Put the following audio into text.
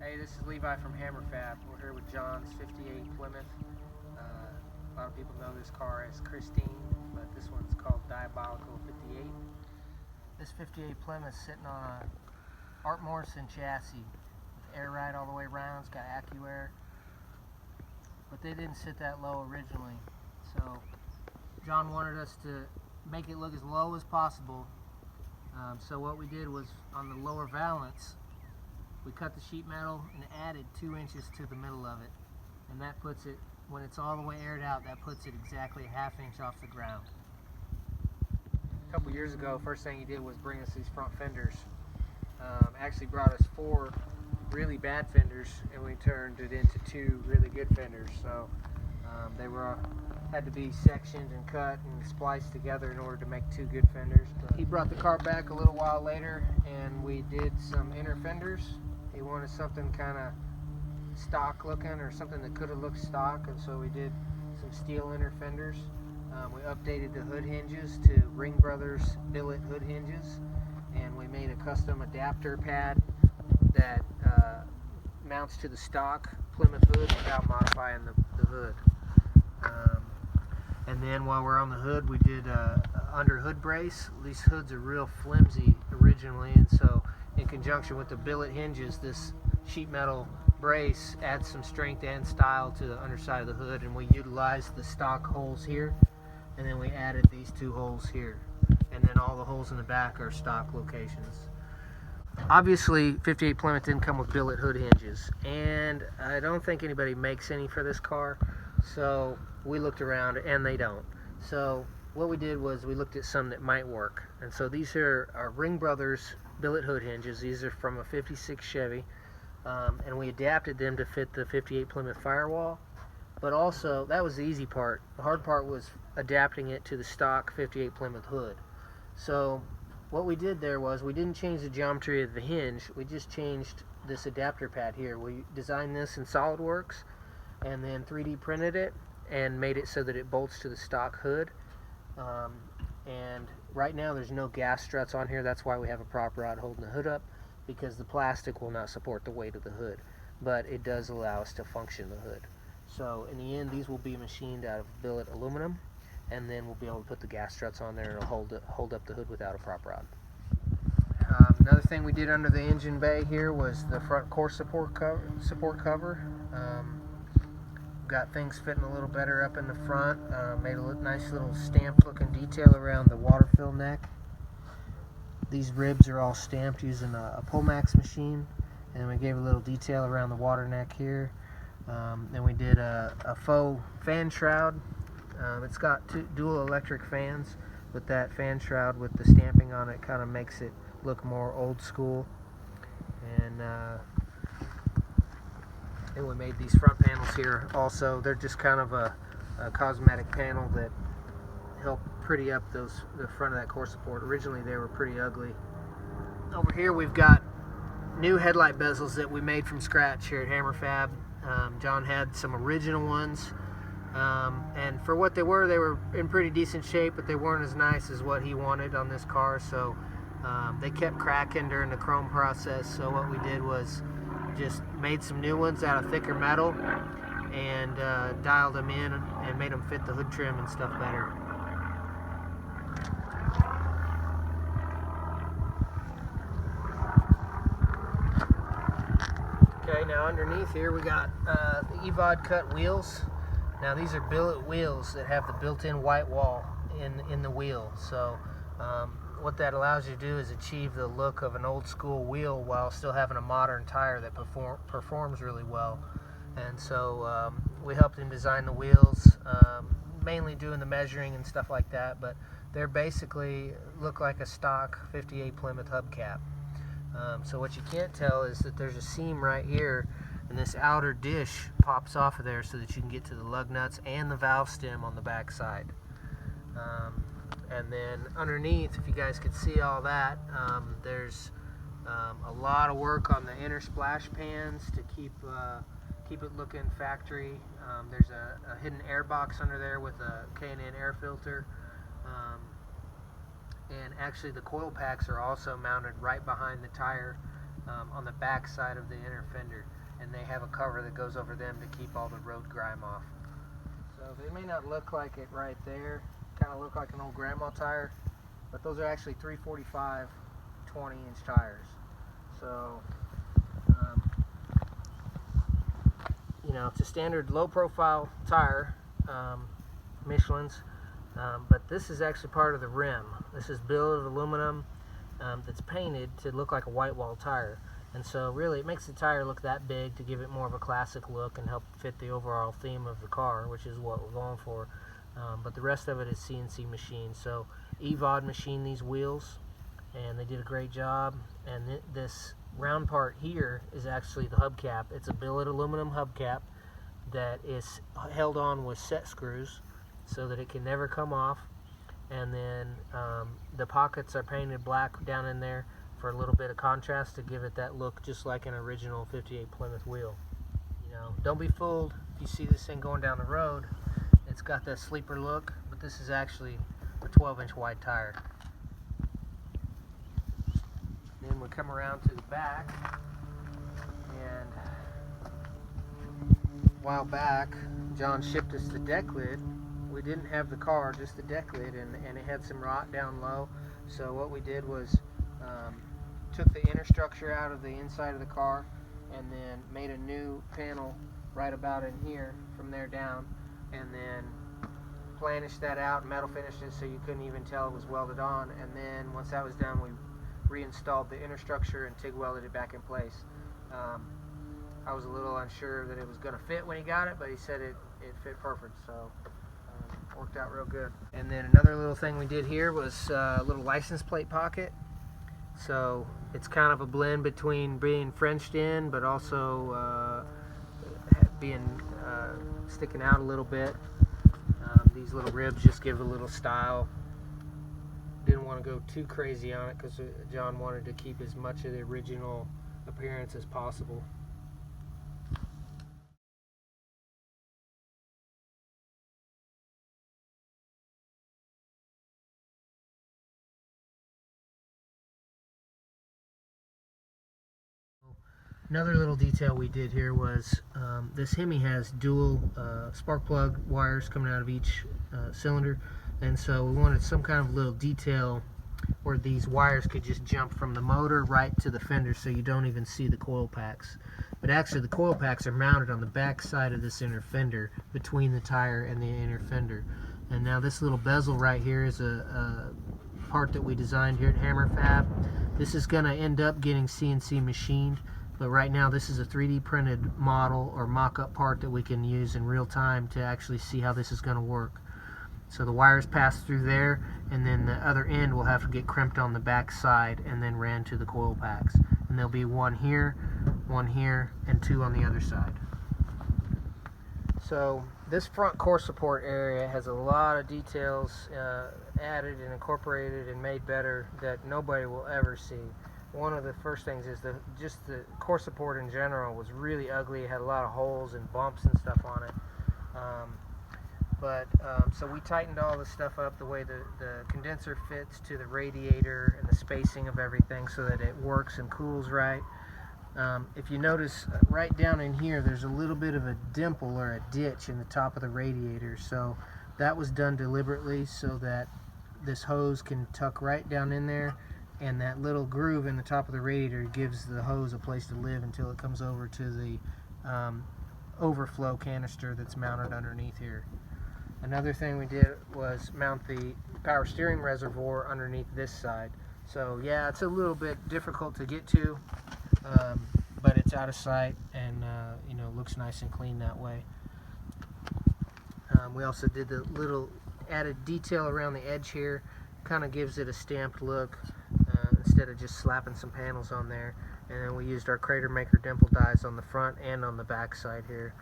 Hey, this is Levi from Hammer Fab. We're here with John's 58 Plymouth. A lot of people know this car as Christine, but this one's called Diabolical 58. This 58 Plymouth is sitting on a Art Morrison chassis with air ride all the way around. It's got AccuAir, but they didn't sit that low originally. So John wanted us to make it look as low as possible. So what we did was on the lower valance, we cut the sheet metal and added 2 inches to the middle of it, and that puts it, when it's all the way aired out, that puts it exactly a ½ inch off the ground. A couple years ago, first thing he did was bring us these front fenders. Actually brought us 4 really bad fenders, and we turned it into 2 really good fenders. So they had to be sectioned and cut and spliced together in order to make 2 good fenders. But he brought the car back a little while later, and we did some inner fenders. He wanted something kind of stock looking, or something that could have looked stock, and so we did some steel inner fenders. We updated the hood hinges to Ring Brothers Billet hood hinges, and we made a custom adapter pad that mounts to the stock Plymouth hood without modifying the hood. And then while we're on the hood, we did a under hood brace. These hoods are real flimsy originally, and so in conjunction with the billet hinges, this sheet metal brace adds some strength and style to the underside of the hood, and we utilized the stock holes here, and then we added these 2 holes here, and then all the holes in the back are stock locations. Obviously 58 Plymouth didn't come with billet hood hinges, and I don't think anybody makes any for this car, so we looked around and they don't. So what we did was we looked at some that might work, and so these here are Ring Brothers billet hood hinges. These are from a 56 Chevy, and we adapted them to fit the 58 Plymouth firewall, but also that was the easy part. The hard part was adapting it to the stock 58 Plymouth hood. So what we did there was we didn't change the geometry of the hinge, we just changed this adapter pad here. We designed this in SolidWorks and then 3D printed it and made it so that it bolts to the stock hood. And right now there's no gas struts on here. That's why we have a prop rod holding the hood up, because the plastic will not support the weight of the hood, but it does allow us to function the hood. So in the end, these will be machined out of billet aluminum, and then we'll be able to put the gas struts on there and it'll hold up the hood without a prop rod. Another thing we did under the engine bay here was the front core support cover. Got things fitting a little better up in the front. Made a nice little stamped looking detail around the water fill neck. These ribs are all stamped using a Pullmax machine, and then we gave a little detail around the water neck here. Then we did a Faux Fan Shroud. It's got 2 dual electric fans, but that fan shroud with the stamping on it kind of makes it look more old school. And we made these front panels here also. They're just kind of a cosmetic panel that help pretty up the front of that core support. Originally they were pretty ugly. Over here we've got new headlight bezels that we made from scratch here at Hammer Fab. John had some original ones, and for what they were in pretty decent shape, but they weren't as nice as what he wanted on this car, so they kept cracking during the chrome process. So what we did was just made some new ones out of thicker metal and dialed them in and made them fit the hood trim and stuff better. Okay, now underneath here we got the Evod Cut Wheels. Now these are billet wheels that have the built-in white wall in the wheel. So what that allows you to do is achieve the look of an old school wheel while still having a modern tire that performs really well. And so we helped him design the wheels, mainly doing the measuring and stuff like that, but they're basically look like a stock 58 Plymouth hubcap. So what you can't tell is that there's a seam right here, and this outer dish pops off of there so that you can get to the lug nuts and the valve stem on the back side. And then underneath, if you guys could see all that, there's a lot of work on the inner splash pans to keep it looking factory. There's a hidden air box under there with a K&N air filter. And actually the coil packs are also mounted right behind the tire on the back side of the inner fender, and they have a cover that goes over them to keep all the road grime off. So they may not look like it right there, kind of look like an old grandma tire, but those are actually 345 20-inch tires. So you know, it's a standard low profile tire, Michelin's, but this is actually part of the rim. This is billet aluminum that's painted to look like a white wall tire, and so really it makes the tire look that big to give it more of a classic look and help fit the overall theme of the car, which is what we're going for. But the rest of it is CNC machined. So Evod machined these wheels, and they did a great job. And this round part here is actually the hubcap. It's a billet aluminum hubcap that is held on with set screws so that it can never come off. And then the pockets are painted black down in there for a little bit of contrast to give it that look just like an original 58 Plymouth wheel. You know, don't be fooled if you see this thing going down the road. It's got that sleeper look, but this is actually a 12-inch wide tire. Then we come around to the back, and a while back John shipped us the deck lid. We didn't have the car, just the deck lid, and it had some rot down low. So what we did was took the inner structure out of the inside of the car and then made a new panel right about in here from there down, and then planished that out, metal finished it so you couldn't even tell it was welded on. And then once that was done, we reinstalled the inner structure and TIG welded it back in place. I was a little unsure that it was going to fit when he got it, but he said it fit perfect, so worked out real good. And then another little thing we did here was a little license plate pocket. So it's kind of a blend between being Frenched in but also being sticking out a little bit. These little ribs just give a little style. Didn't want to go too crazy on it because John wanted to keep as much of the original appearance as possible. Another little detail we did here was this Hemi has dual spark plug wires coming out of each cylinder, and so we wanted some kind of little detail where these wires could just jump from the motor right to the fender so you don't even see the coil packs. But actually the coil packs are mounted on the back side of this inner fender between the tire and the inner fender. And now this little bezel right here is a part that we designed here at Hammer Fab. This is going to end up getting CNC machined, but right now this is a 3D printed model or mock-up part that we can use in real time to actually see how this is going to work. So the wires pass through there, and then the other end will have to get crimped on the back side and then ran to the coil packs. And there'll be one here, and two on the other side. So this front core support area has a lot of details added and incorporated and made better that nobody will ever see. One of the first things is just the core support in general was really ugly. It had a lot of holes and bumps and stuff on it. So we tightened all the stuff up the way the condenser fits to the radiator and the spacing of everything so that it works and cools right. If you notice right down in here, there's a little bit of a dimple or a ditch in the top of the radiator. So that was done deliberately so that this hose can tuck right down in there, and that little groove in the top of the radiator gives the hose a place to live until it comes over to the overflow canister that's mounted underneath here. Another thing we did was mount the power steering reservoir underneath this side. So yeah, it's a little bit difficult to get to, but it's out of sight and you know, looks nice and clean that way. We also did the little added detail around the edge here, kind of gives it a stamped look instead of just slapping some panels on there. And then we used our Crater Maker dimple dies on the front and on the back side here.